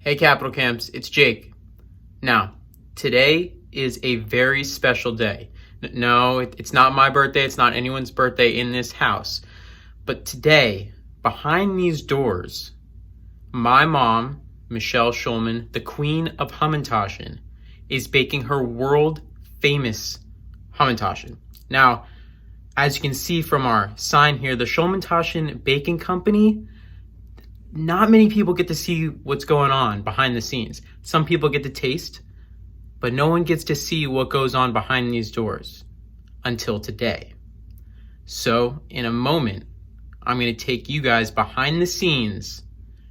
Hey Capital Camps, it's Jake. Now, today is a very special day. No, it's not my birthday, it's not anyone's birthday in this house. But today, behind these doors, my mom, Michelle Shulman, the queen of Hamentaschen, is baking her world famous Hamentaschen. Now, as you can see from our sign here, the Hamentaschen Baking Company, not many people get to see what's going on behind the scenes. Some people get to taste, but no one gets to see what goes on behind these doors until today. So in a moment, I'm going to take you guys behind the scenes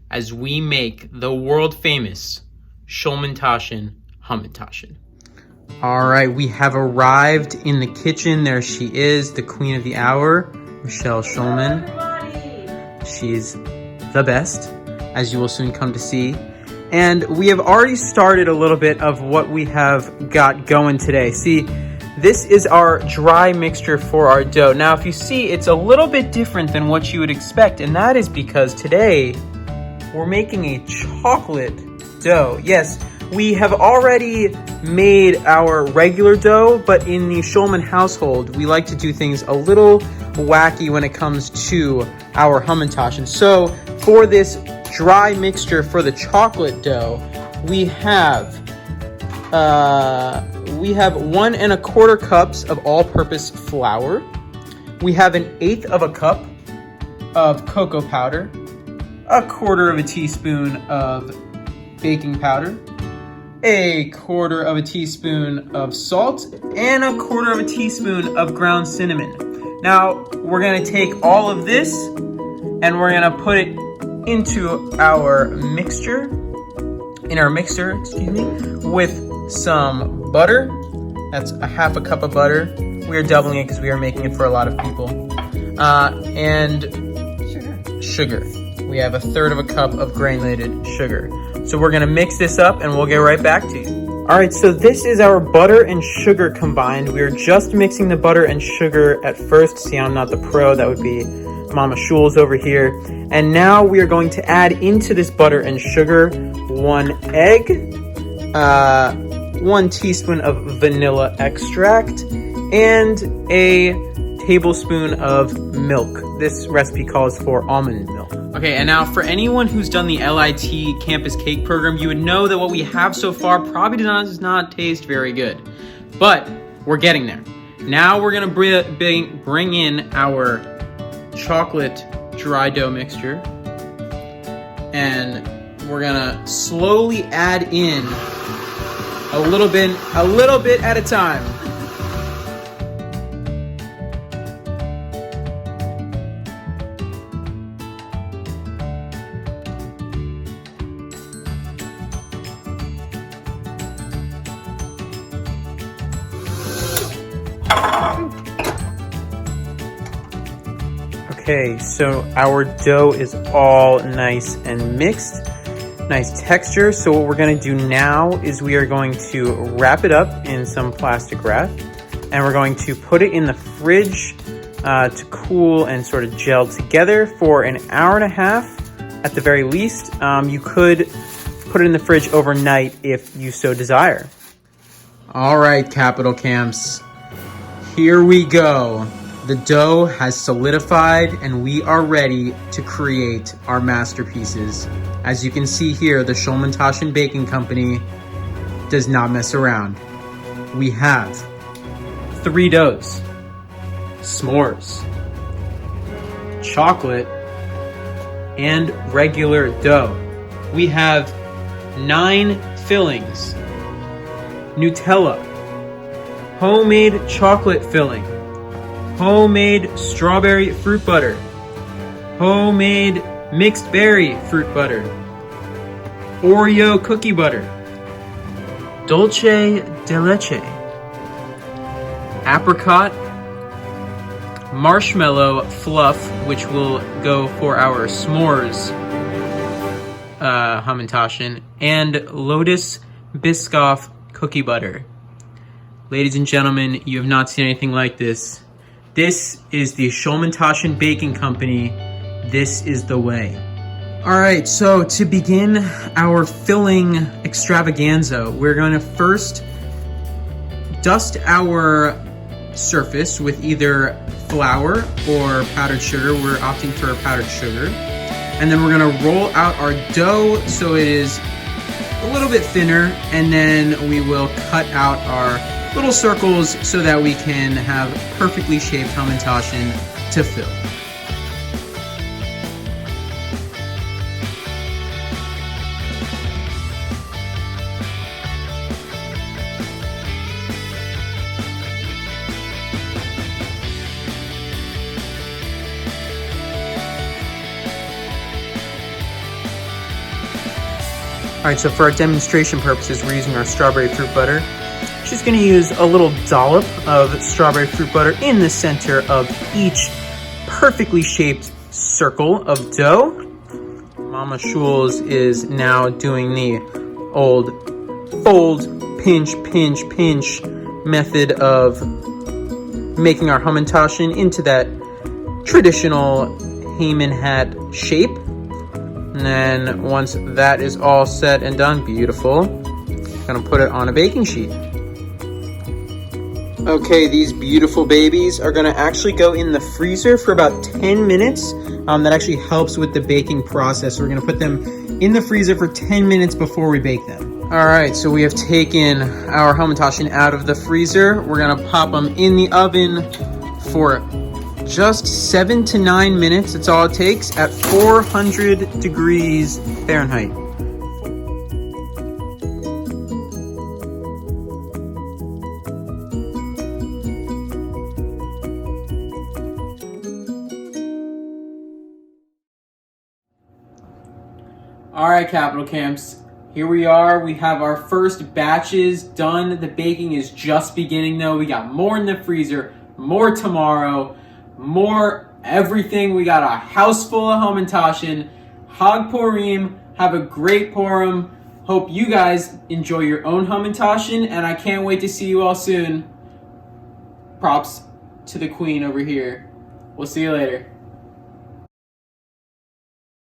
as we make the world famous Shulmans Hamentaschen. All right, we have arrived in the kitchen. There she is, the queen of the hour, Michelle Shulman. She's the best, as you will soon come to see. And we have already started a little bit of what we have got going today. See, this is our dry mixture for our dough. Now, if you see, it's a little bit different than what you would expect, and that is because today we're making a chocolate dough. Yes, we have already made our regular dough, but in the Shulman household, we like to do things a little wacky when it comes to our Hamentaschen. So for this dry mixture for the chocolate dough, we have 1 1/4 cups of all-purpose flour. We have 1/8 of a cup of cocoa powder, 1/4 teaspoon of baking powder, 1/4 teaspoon of salt, and 1/4 teaspoon of ground cinnamon. Now, we're gonna take all of this and we're gonna put it into our mixture, with some butter. That's 1/2 cup of butter. We are doubling it because we are making it for a lot of people. And sugar. We have 1/3 cup of granulated sugar. So we're gonna mix this up and we'll get right back to you. All right, so this is our butter and sugar combined. We are just mixing the butter and sugar at first. See, I'm not the pro, that would be Mama Shul's over here. And now we are going to add into this butter and sugar 1 egg, 1 teaspoon of vanilla extract, and a tablespoon of milk. This recipe calls for almond milk. Okay, and now for anyone who's done the LIT campus cake program, you would know that what we have so far probably does not taste very good. But we're getting there. Now we're gonna bring in our chocolate dry dough mixture, and we're gonna slowly add in a little bit at a time. Okay, so our dough is all nice and mixed, nice texture. So what we're gonna do now is we are going to wrap it up in some plastic wrap, and we're going to put it in the fridge to cool and sort of gel together for 1.5 hours at the very least. You could put it in the fridge overnight if you so desire. All right, Capital Camps, here we go. The dough has solidified and we are ready to create our masterpieces. As you can see here, the Hamentaschen Baking Company does not mess around. We have 3 doughs: s'mores, chocolate, and regular dough. We have 9 fillings: Nutella, homemade chocolate filling, homemade strawberry fruit butter, homemade mixed berry fruit butter, Oreo cookie butter, dulce de leche, apricot, marshmallow fluff, which will go for our s'mores Hamentaschen, and lotus biscoff cookie butter. Ladies and gentlemen, you have not seen anything like this. This is the Hamentaschen Baking Company. This is the way. All right, so to begin our filling extravaganza, we're going to first dust our surface with either flour or powdered sugar. We're opting for powdered sugar. And then we're going to roll out our dough so it is a little bit thinner, and then we will cut out our little circles so that we can have perfectly shaped Hamentaschen to fill. Alright, so for our demonstration purposes, we're using our strawberry fruit butter. Just going to use a little dollop of strawberry fruit butter in the center of each perfectly shaped circle of dough. Mama Shul's is now doing the old fold, pinch, pinch, pinch method of making our Hamentaschen into that traditional Haman hat shape. And then once that is all set and done, beautiful, gonna put it on a baking sheet. Okay, these beautiful babies are gonna actually go in the freezer for about 10 minutes. That actually helps with the baking process. We're gonna put them in the freezer for 10 minutes before we bake them. All right, so we have taken our Hamentaschen out of the freezer. We're gonna pop them in the oven for just 7 to 9 minutes. That's all it takes at 400 degrees Fahrenheit. All right, Capital Camps, here we are. We have our first batches done. The baking is just beginning though. We got more in the freezer, more tomorrow, more everything. We got a house full of Hamentaschen. Hag Purim. Have a great Purim. Hope you guys enjoy your own Hamentaschen, and I can't wait to see you all soon. Props to the queen over here. We'll see you later.